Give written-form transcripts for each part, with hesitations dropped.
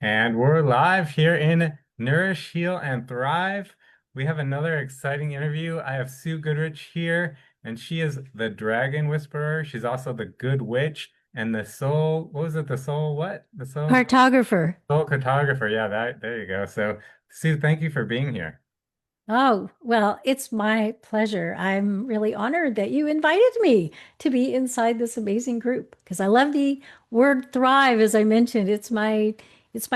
And we're live here in Nourish, Heal, and Thrive. We have another exciting interview. I have Sue Goodrich here, and she is the Dragon Whisperer. She's also the Good Witch and the Soul. What was it? The Soul what? The Cartographer. Soul Cartographer. Yeah, there you go. So, Sue, thank you for being here. Oh, well, it's my pleasure. I'm really honored that you invited me to be inside this amazing group because I love the word thrive, as I mentioned. It's my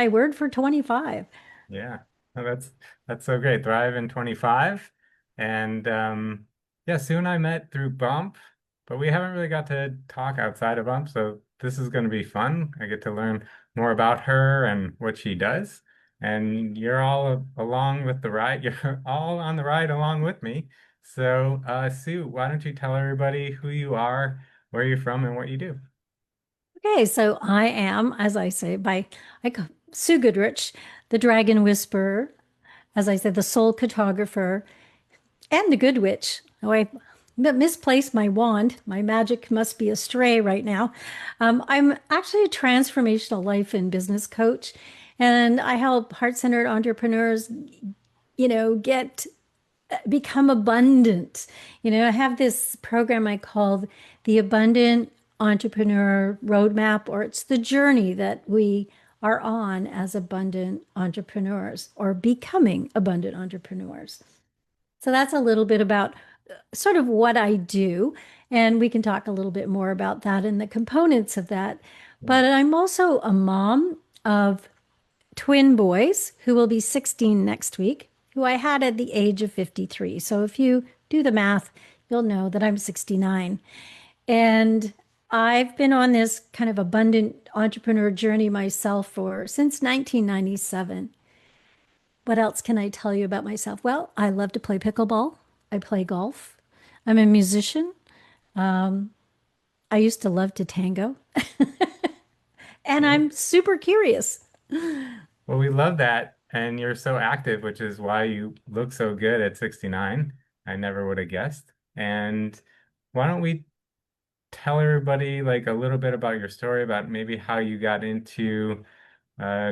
word for 25. Yeah, no, that's so great. Thrive in 25. And yeah, Sue and I met through Bump, but we haven't really got to talk outside of Bump, so this is going to be fun. I get to learn more about her and what she does. And you're all along with the ride. You're all on the ride along with me. So, Sue, why don't you tell everybody who you are, where you're from, and what you do? Okay, so I am, as I say, Sue Goodrich, the Dragon Whisperer, as I said, the Soul Cartographer, and the Good Witch. Oh, I misplaced my wand. My magic must be astray right now. I'm actually a transformational life and business coach, and I help heart-centered entrepreneurs, get become abundant. I have this program I call the Abundant Entrepreneur Roadmap, or it's the journey that we are on as abundant entrepreneurs or becoming abundant entrepreneurs. So that's a little bit about sort of what I do. And we can talk a little bit more about that and the components of that. But I'm also a mom of twin boys who will be 16 next week, who I had at the age of 53. So if you do the math, you'll know that I'm 69. And I've been on this kind of abundant entrepreneur journey myself for since 1997. What else can I tell you about myself? Well, I love to play pickleball. I play golf. I'm a musician. Um, I used to love to tango, and Yeah. I'm super curious. Well, we love that. And you're so active, which is why you look so good at 69. I never would have guessed. And why don't we tell everybody like a little bit about your story, about maybe how you got into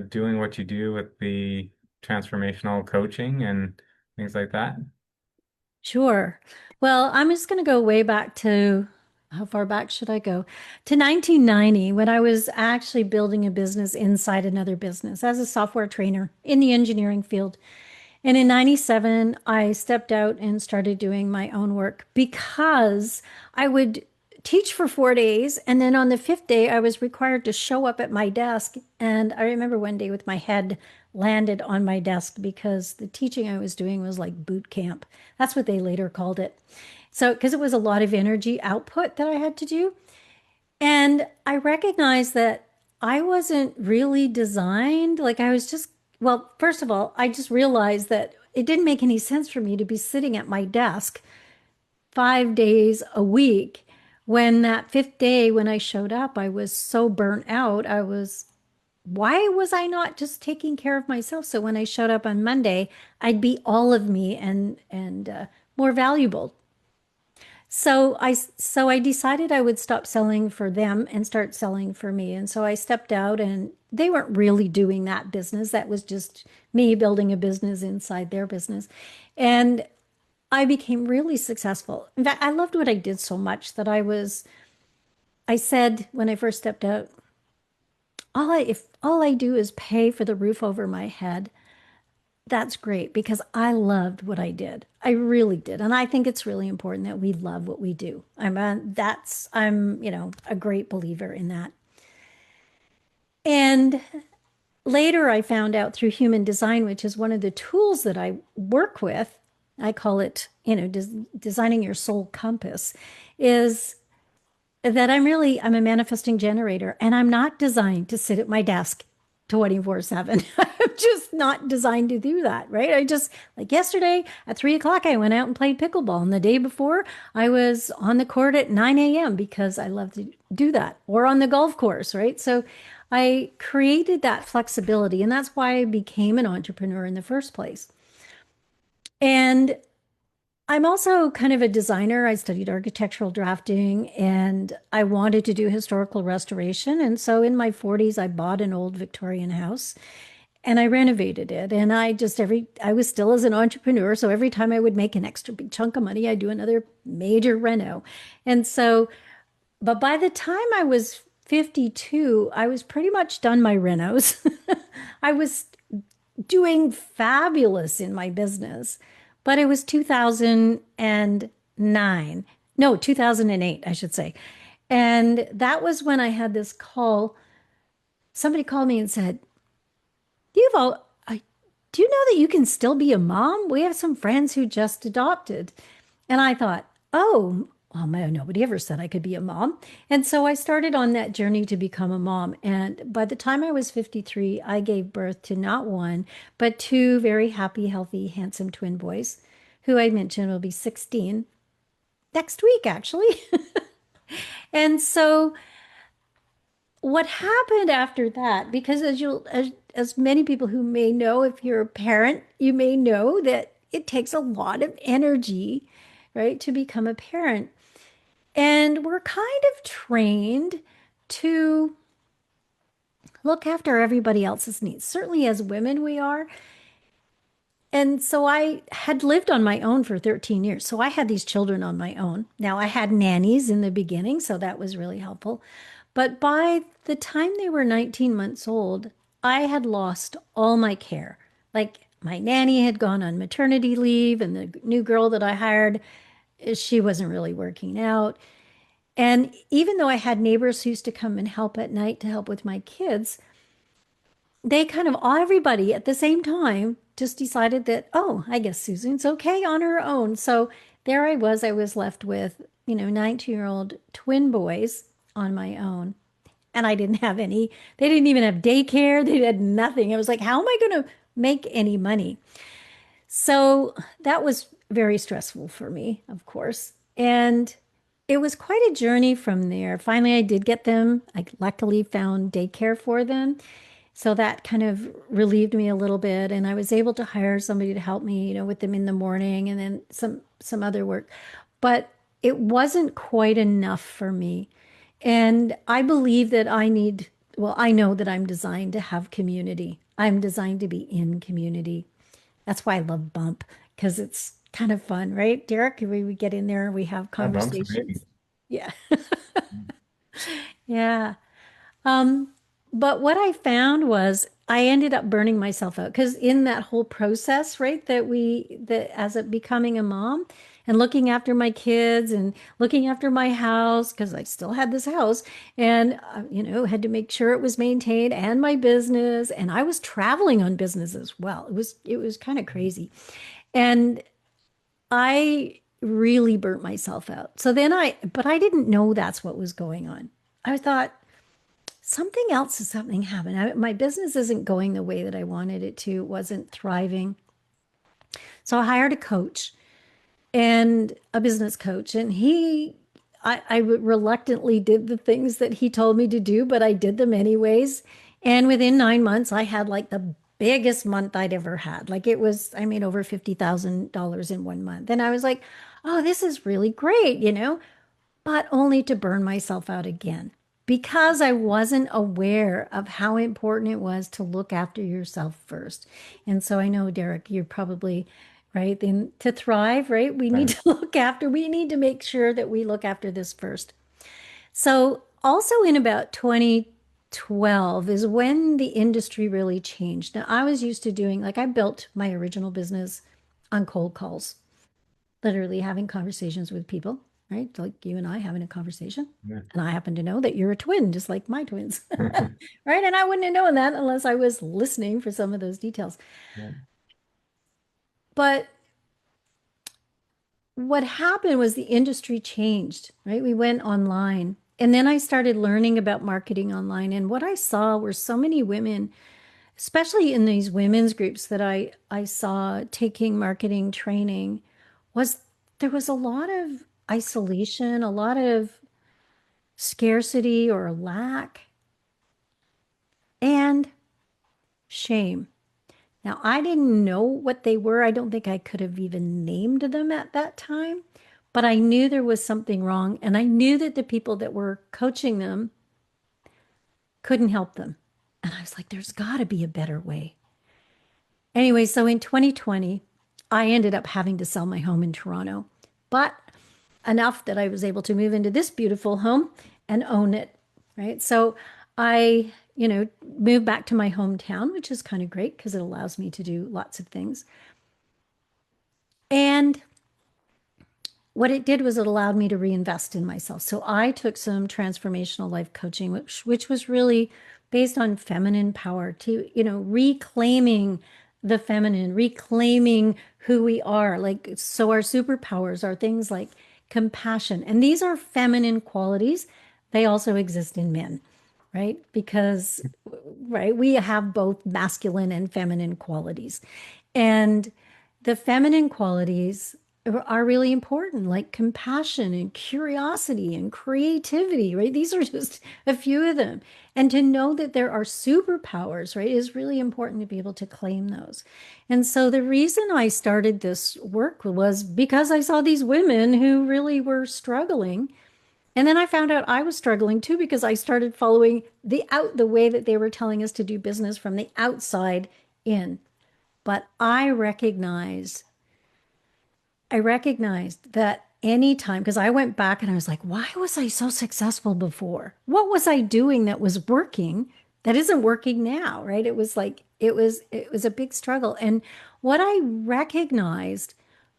doing what you do with the transformational coaching and things like that? Sure. Well, I'm just going to go way back to how far back should I go? To 1990, when I was actually building a business inside another business as a software trainer in the engineering field. And in 97, I stepped out and started doing my own work because I would teach for 4 days. And then on the fifth day, I was required to show up at my desk. And I remember one day with my head landed on my desk because the teaching I was doing was like boot camp. That's what they later called it. So, because it was a lot of energy output that I had to do. And I recognized that I wasn't really designed. Like I was just, well, first of all, I just realized that it didn't make any sense for me to be sitting at my desk 5 days a week. When that fifth day, when I showed up, I was so burnt out. Why was I not just taking care of myself? So when I showed up on Monday, I'd be all of me and more valuable. So I decided I would stop selling for them and start selling for me. And so I stepped out and they weren't really doing that business. That was just me building a business inside their business. And I became really successful. In fact, I loved what I did so much that I said when I first stepped out, if all I do is pay for the roof over my head, that's great because I loved what I did. I really did. And I think it's really important that we love what we do. I'm a great believer in that. And later I found out through human design, which is one of the tools that I work with, I call it, designing your soul compass, is that I'm a manifesting generator and I'm not designed to sit at my desk 24/7. I'm just not designed to do that, right? Like yesterday at 3 o'clock, I went out and played pickleball. And the day before, I was on the court at 9 a.m. because I love to do that, or on the golf course, right? So I created that flexibility. And that's why I became an entrepreneur in the first place. And I'm also kind of a designer. I studied architectural drafting and I wanted to do historical restoration. And so in my 40s, I bought an old Victorian house and I renovated it. And I was still as an entrepreneur. So every time I would make an extra big chunk of money, I'd do another major reno. And so, but by the time I was 52, I was pretty much done my renos. I was doing fabulous in my business. But it was 2009. No, 2008, I should say. And that was when I had this call. Somebody called me and said, You've all, do you know that you can still be a mom? We have some friends who just adopted. And I thought, oh, well, man, nobody ever said I could be a mom. And so I started on that journey to become a mom. And by the time I was 53, I gave birth to not one, but two very happy, healthy, handsome twin boys, who I mentioned will be 16 next week, actually. And so what happened after that, because as many people who may know, if you're a parent, you may know that it takes a lot of energy, right, to become a parent. And we're kind of trained to look after everybody else's needs. Certainly as women, we are. And so I had lived on my own for 13 years. So I had these children on my own. Now I had nannies in the beginning, so that was really helpful. But by the time they were 19 months old, I had lost all my care. Like my nanny had gone on maternity leave, and the new girl that I hired, she wasn't really working out. And even though I had neighbors who used to come and help at night to help with my kids, they kind of all everybody at the same time just decided that, oh, I guess Susan's okay on her own. So there I was left with, 19-year-old twin boys on my own. And I didn't have any, they didn't even have daycare. They had nothing. I was like, how am I going to make any money? So that was very stressful for me, of course. And it was quite a journey from there. Finally, I did get them. I luckily found daycare for them. So that kind of relieved me a little bit. And I was able to hire somebody to help me, with them in the morning and then some other work. But it wasn't quite enough for me. And I believe that I know that I'm designed to have community. I'm designed to be in community. That's why I love Bump, because it's kind of fun, right, Derek? We get in there, we have That bump's amazing. conversations. Yeah. Yeah. Um, but what I found was I ended up burning myself out because in that whole process, right, that as a becoming a mom and looking after my kids and looking after my house, because I still had this house and, had to make sure it was maintained and my business. And I was traveling on business as well. It was kind of crazy. And I really burnt myself out. But I didn't know that's what was going on. I thought, something happened. My business isn't going the way that I wanted it to. It wasn't thriving. So I hired a coach and a business coach, and I reluctantly did the things that he told me to do, but I did them anyways. And within 9 months, I had like the biggest month I'd ever had. I made over $50,000 in 1 month. And I was like, oh, this is really great, but only to burn myself out again because I wasn't aware of how important it was to look after yourself first. And so I know, Derek, you're probably right. Then to thrive, right, Right. we need to make sure that we look after this first. So also in about 2012 is when the industry really changed. Now, I was used to doing, like, I built my original business on cold calls, literally having conversations with people, right? Like you and I having a conversation. Yeah. And I happen to know that you're a twin, just like my twins, right? And I wouldn't have known that unless I was listening for some of those details. Yeah. But what happened was the industry changed, right? We went online. And then I started learning about marketing online. And what I saw were so many women, especially in these women's groups that I saw taking marketing training, was there was a lot of isolation, a lot of scarcity or lack, and shame. Now, I didn't know what they were. I don't think I could have even named them at that time, but I knew there was something wrong. And I knew that the people that were coaching them couldn't help them. And I was like, there's got to be a better way. Anyway, so in 2020, I ended up having to sell my home in Toronto, but enough that I was able to move into this beautiful home and own it, right? So I, moved back to my hometown, which is kind of great because it allows me to do lots of things. And what it did was it allowed me to reinvest in myself. So I took some transformational life coaching, which was really based on feminine power to, reclaiming the feminine, reclaiming who we are. Like, so our superpowers are things like compassion. And these are feminine qualities. They also exist in men, right? Because, right, we have both masculine and feminine qualities. And the feminine qualities are really important, like compassion and curiosity and creativity, right? These are just a few of them. And to know that there are superpowers, right, is really important to be able to claim those. And so the reason I started this work was because I saw these women who really were struggling. And then I found out I was struggling too because I started following the way that they were telling us to do business from the outside in. But I recognized that anytime, because I went back and I was like, why was I so successful before? What was I doing that was working that isn't working now, right? It was like it was a big struggle. And what I recognized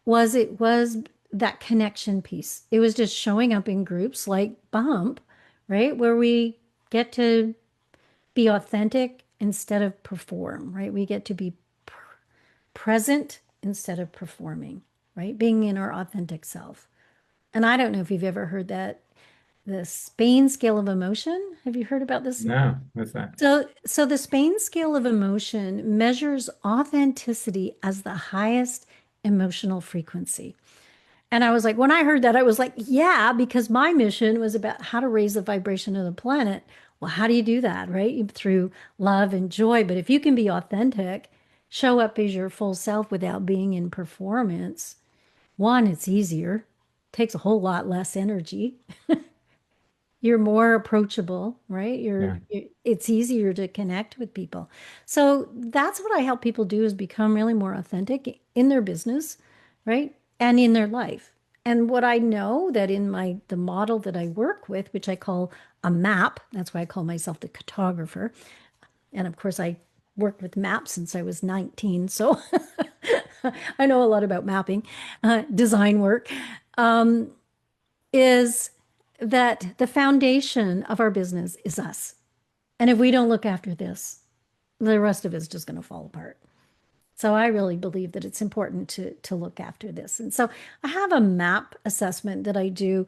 was it was that connection piece. It was just showing up in groups like Bump, right? Where we get to be authentic instead of perform, right? We get to be present instead of performing, right? Being in our authentic self. And I don't know if you've ever heard that, the Spain scale of emotion. Have you heard about this? No, what's that? So the Spain scale of emotion measures authenticity as the highest emotional frequency. And I was like, when I heard that, I was like, yeah, because my mission was about how to raise the vibration of the planet. Well, how do you do that, right? Through love and joy. But if you can be authentic, show up as your full self without being in performance, one, it's easier, takes a whole lot less energy. You're more approachable, right? Yeah, It's easier to connect with people. So that's what I help people do is become really more authentic in their business, right? And in their life. And what I know that in the model that I work with, which I call a map, that's why I call myself the cartographer. And of course, I worked with maps since I was 19. So I know a lot about mapping, design work. Is that the foundation of our business is us. And if we don't look after this, the rest of it is just going to fall apart. So I really believe that it's important to look after this. And so I have a map assessment that I do,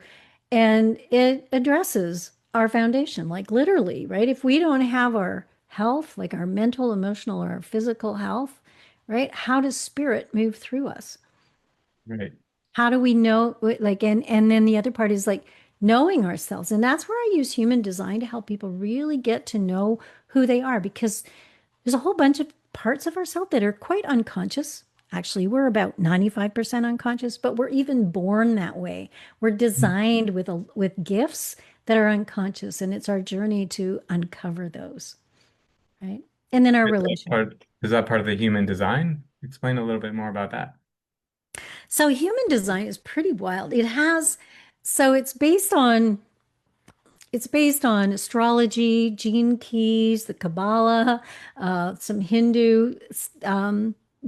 and it addresses our foundation, like literally, right? If we don't have our health, like our mental, emotional, or our physical health, right? How does spirit move through us? right. How do we know, like, and then the other part is like knowing ourselves. And that's where I use human design to help people really get to know who they are, because there's a whole bunch of parts of ourselves that are quite unconscious. Actually, we're about 95% unconscious, but we're even born that way. We're designed with gifts that are unconscious, and it's our journey to uncover those, right? And then our relationship. Is that part of the human design? Explain a little bit more about that. So human design is pretty wild. So it's based on astrology, gene keys, the Kabbalah, some Hindu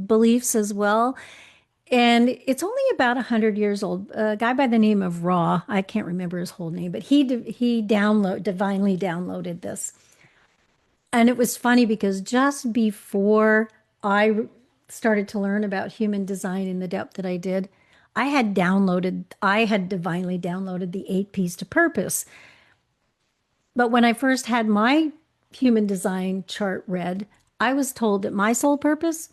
beliefs as well. And it's only about 100 years old. A guy by the name of Ra, I can't remember his whole name, but he divinely downloaded this. And it was funny because just before I started to learn about human design in the depth that I did, I had divinely downloaded the 8 P's to purpose. But when I first had my human design chart read, I was told that my soul purpose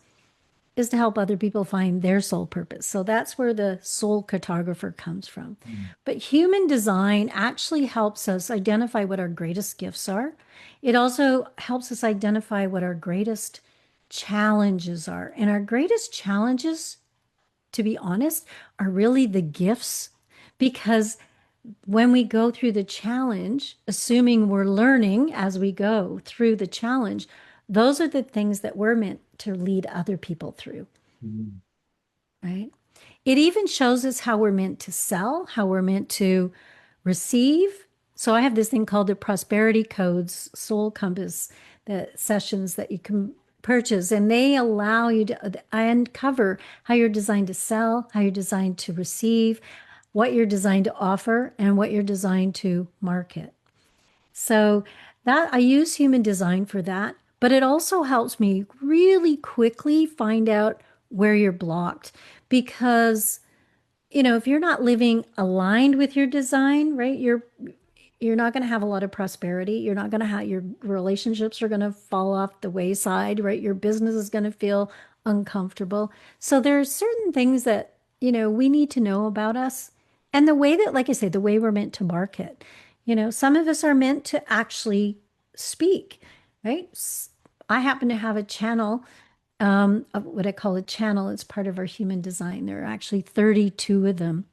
is to help other people find their soul purpose. So that's where the soul cartographer comes from. Mm. But human design actually helps us identify what our greatest gifts are. It also helps us identify what our greatest challenges are. And our greatest challenges, to be honest, are really the gifts because when we go through the challenge, assuming we're learning as we go through the challenge, those are the things that we're meant to lead other people through, Mhm. right? It even shows us how we're meant to sell, how we're meant to receive. So I have this thing called the Prosperity Codes Soul Compass, the sessions that you can purchase, and they allow you to uncover how you're designed to sell, how you're designed to receive, what you're designed to offer, and what you're designed to market. So that I use human design for that, but it also helps me really quickly find out where you're blocked because if you're not living aligned with your design, right, you're not going to have a lot of prosperity. You're not going to have your relationships are going to fall off the wayside, right? Your business is going to feel uncomfortable. So there are certain things that, we need to know about us and the way that, like I say, the way we're meant to market. Some of us are meant to actually speak, right? I happen to have a channel of what I call a channel. It's part of our human design. There are actually 32 of them.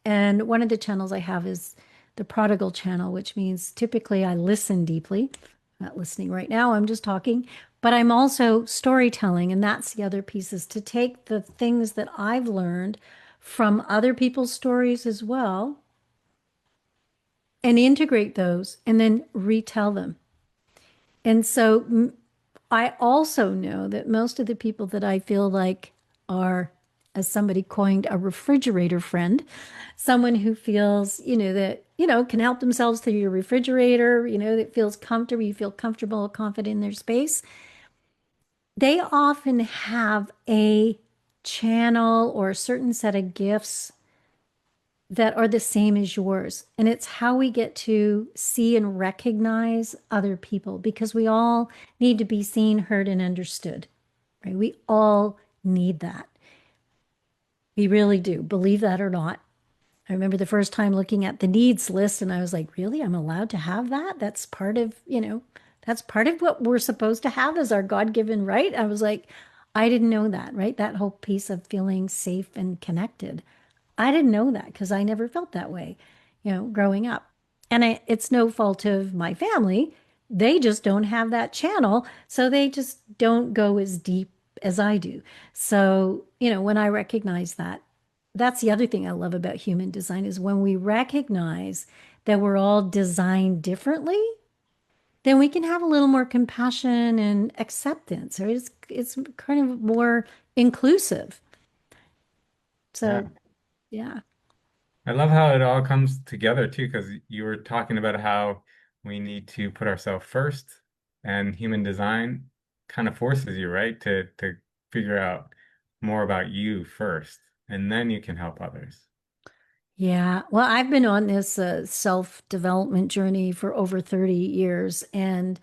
And one of the channels I have is the prodigal channel, which means typically I listen deeply. I'm not listening right now, I'm just talking, but I'm also storytelling. And that's the other piece is to take the things that I've learned from other people's stories as well and integrate those and then retell them. And so I also know that most of the people that I feel like are, as somebody coined, a refrigerator friend, someone who feels, that, can help themselves through your refrigerator, that feels comfortable, you feel comfortable, confident in their space. They often have a channel or a certain set of gifts that are the same as yours. And it's how we get to see and recognize other people because we all need to be seen, heard, and understood, right? We all need that. We really do, believe that or not. I remember the first time looking at the needs list and I was like, really? I'm allowed to have that? That's part of what we're supposed to have as our God-given right. I was like, I didn't know that, right? That whole piece of feeling safe and connected. I didn't know that because I never felt that way, growing up. And it's no fault of my family. They just don't have that channel. So they just don't go as deep as I do. So, when I recognize that, that's the other thing I love about human design is when we recognize that we're all designed differently, then we can have a little more compassion and acceptance, or it's kind of more inclusive. Yeah. So, yeah. I love how it all comes together too, because you were talking about how we need to put ourselves first, and human design kind of forces you, right, to figure out more about you first, and then you can help others. Yeah, well, I've been on this self-development journey for over 30 years. And,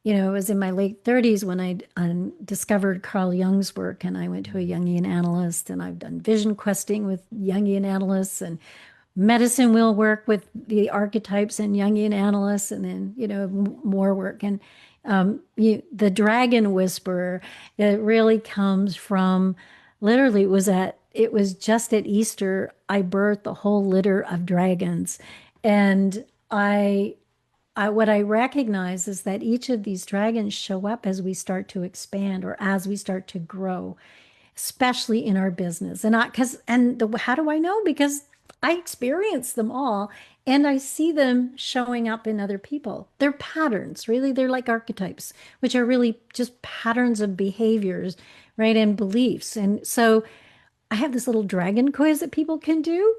it was in my late 30s when I discovered Carl Jung's work. And I went to a Jungian analyst, and I've done vision questing with Jungian analysts, and medicine will work with the archetypes and Jungian analysts, and then, more work. And the dragon whisperer, it really comes from literally it was just at Easter, I birthed a whole litter of dragons. And what I recognize is that each of these dragons show up as we start to expand or as we start to grow, especially in our business. And how do I know? Because I experience them all and I see them showing up in other people. They're patterns, really. They're like archetypes, which are really just patterns of behaviors, right? And beliefs. And so I have this little dragon quiz that people can do.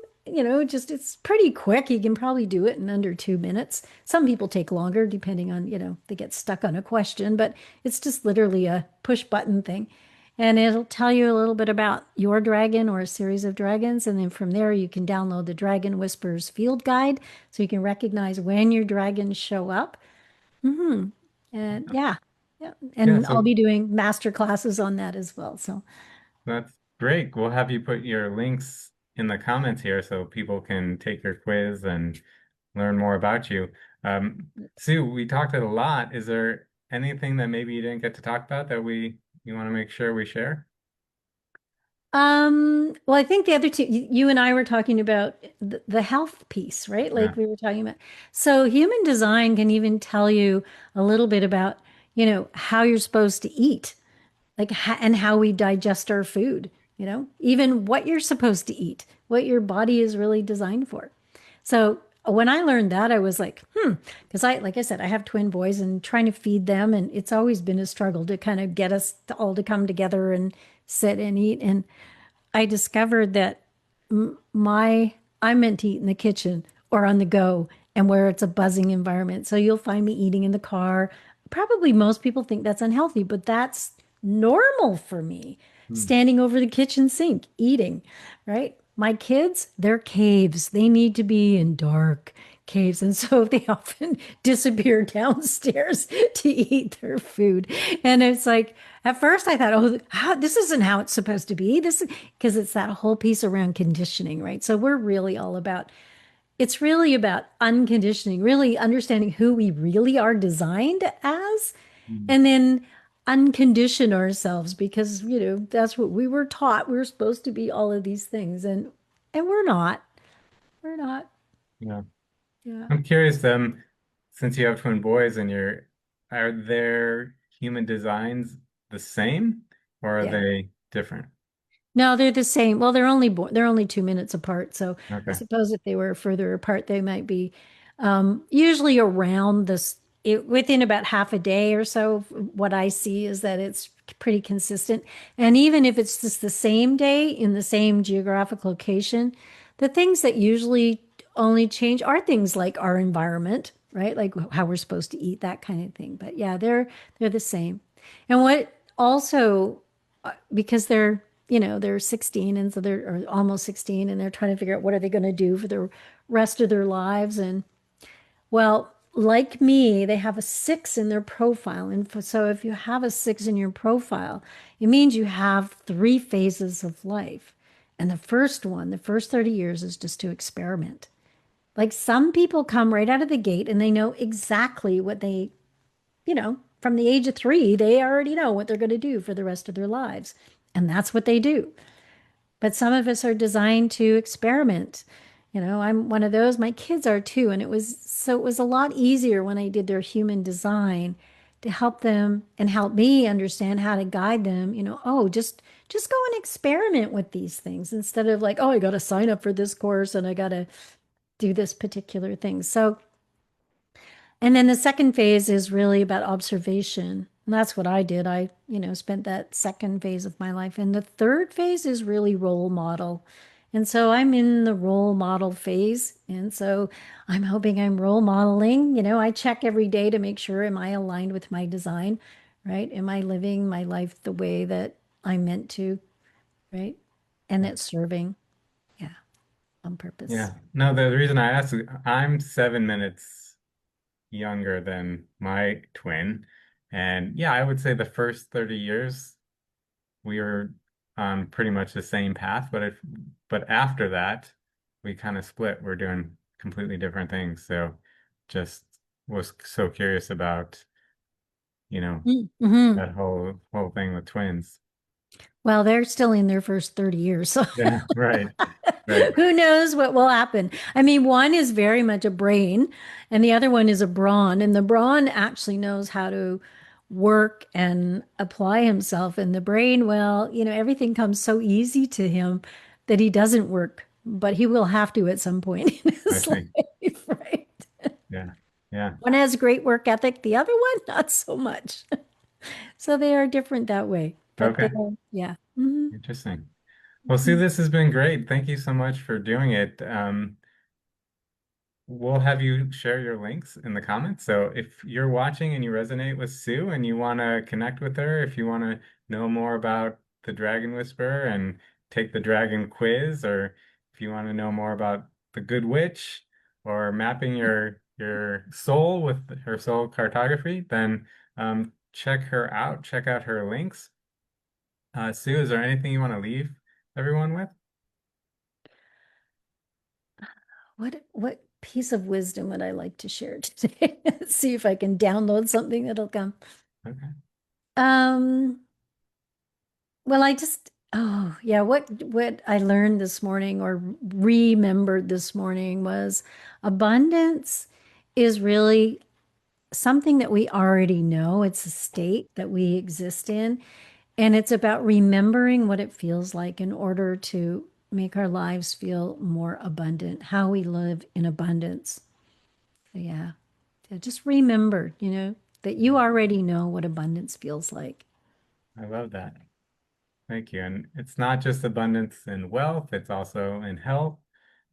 Just it's pretty quick. You can probably do it in under 2 minutes. Some people take longer, depending on, they get stuck on a question, but it's just literally a push button thing. And it'll tell you a little bit about your dragon or a series of dragons. And then from there, you can download the Dragon Whispers Field Guide so you can recognize when your dragons show up. And yeah, yeah. Yeah, And I'll so be doing master classes on that as well. So that's great. We'll have you put your links in the comments here so people can take your quiz and learn more about you. Sue, we talked a lot. Is there anything that maybe you didn't get to talk about that we you want to make sure we share? Well, I think the other two, you and I were talking about the health piece, right? Yeah. Like we were talking about. So human design can even tell you a little bit about, how you're supposed to eat, like and how we digest our food, even what you're supposed to eat, what your body is really designed for. So when I learned that, I was like, because like I said, I have twin boys and trying to feed them, and it's always been a struggle to kind of get us to all to come together and sit and eat. And I discovered that my I'm meant to eat in the kitchen or on the go and where it's a buzzing environment. So you'll find me eating in the car. Probably most people think that's unhealthy, but that's normal for me. Hmm. Standing over the kitchen sink, eating, right? My kids, they're caves. They need to be in dark caves. And so they often disappear downstairs to eat their food. And it's like, at first I thought, oh, this isn't how it's supposed to be. This is because it's that whole piece around conditioning, right? So we're really all about, it's really about unconditioning, really understanding who we really are designed as, Hmm. and then uncondition ourselves because, that's what we were taught. We were supposed to be all of these things and we're not. We're not. Yeah. Yeah. I'm curious, since you have twin boys and are their human designs the same or are Yeah. they different? No, they're the same. Well, they're only 2 minutes apart. So I Okay. suppose if they were further apart, they might be usually around within about half a day or so. What I see is that it's pretty consistent. And even if it's just the same day in the same geographic location, the things that usually only change are things like our environment, right? Like how we're supposed to eat, that kind of thing. But yeah, they're the same. And what also because they're 16 and so they're or almost 16 and they're trying to figure out what are they going to do for the rest of their lives. And well, like me, they have a 6 in their profile. And so if you have a 6 in your profile, it means you have 3 phases of life. And the first one, the first 30 years is just to experiment. Like some people come right out of the gate and they know exactly what from the age of 3, they already know what they're going to do for the rest of their lives. And that's what they do. But some of us are designed to experiment. I'm one of those. My kids are too. And it was a lot easier when I did their human design to help them and help me understand how to guide them, oh, just go and experiment with these things instead of like, oh, I got to sign up for this course and I got to do this particular thing. So and then the second phase is really about observation. And that's what I did. I, spent that second phase of my life. And the third phase is really role model. And so I'm in the role model phase. And so I'm hoping I'm role modeling. I check every day to make sure, am I aligned with my design, right? Am I living my life the way that I'm meant to, right? And Yeah. it's serving, yeah, on purpose. Yeah. No, the reason I asked is I'm 7 minutes younger than my twin. And yeah, I would say the first 30 years we were on pretty much the same path, but after that we kind of split. We're doing completely different things. So just was so curious about, you know, Mm-hmm. that whole thing with twins. Well, they're still in their first 30 years. So Yeah, right. Right. who knows what will happen? I mean, one is very much a brain, and the other one is a brawn. And the brawn actually knows how to work and apply himself. And the brain, well, everything comes so easy to him that he doesn't work, but he will have to at some point in I his see. life, right? Yeah. Yeah. One has great work ethic, the other one, not so much. So they are different that way. But Okay. they're, yeah. Mhm. Interesting. Well, Sue, this has been great. Thank you so much for doing it. We'll have you share your links in the comments. So if you're watching and you resonate with Sue and you want to connect with her, if you want to know more about the Dragon Whisperer and take the Dragon Quiz, or if you want to know more about the Good Witch or mapping your soul with her soul cartography, then check her out. Check out her links. Sue, is there anything you want to leave everyone with? What piece of wisdom would I like to share today? See if I can download something that'll come. Okay. Um, well, oh yeah, what I learned this morning or remembered this morning was abundance is really something that we already know. It's a state that we exist in, and it's about remembering what it feels like in order to make our lives feel more abundant, how we live in abundance. Yeah. Yeah, just remember, that you already know what abundance feels like. I love that. Thank you. And it's not just abundance in wealth, it's also in health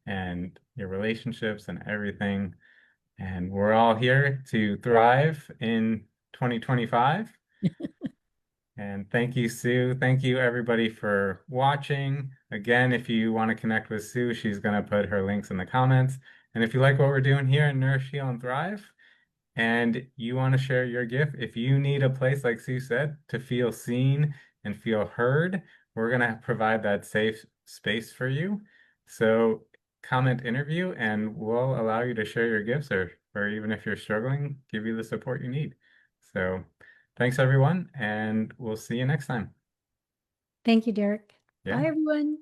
and your relationships and everything. And we're all here to thrive in 2025. And thank you, Sue. Thank you, everybody, for watching. Again, if you want to connect with Sue, she's going to put her links in the comments. And if you like what we're doing here in Nourish, Heal, and Thrive, and you want to share your gift, if you need a place, like Sue said, to feel seen and feel heard, we're going to provide that safe space for you. So comment interview and we'll allow you to share your gifts or even if you're struggling, give you the support you need. So thanks everyone, and we'll see you next time. Thank you, Derek. Yeah. Bye, everyone.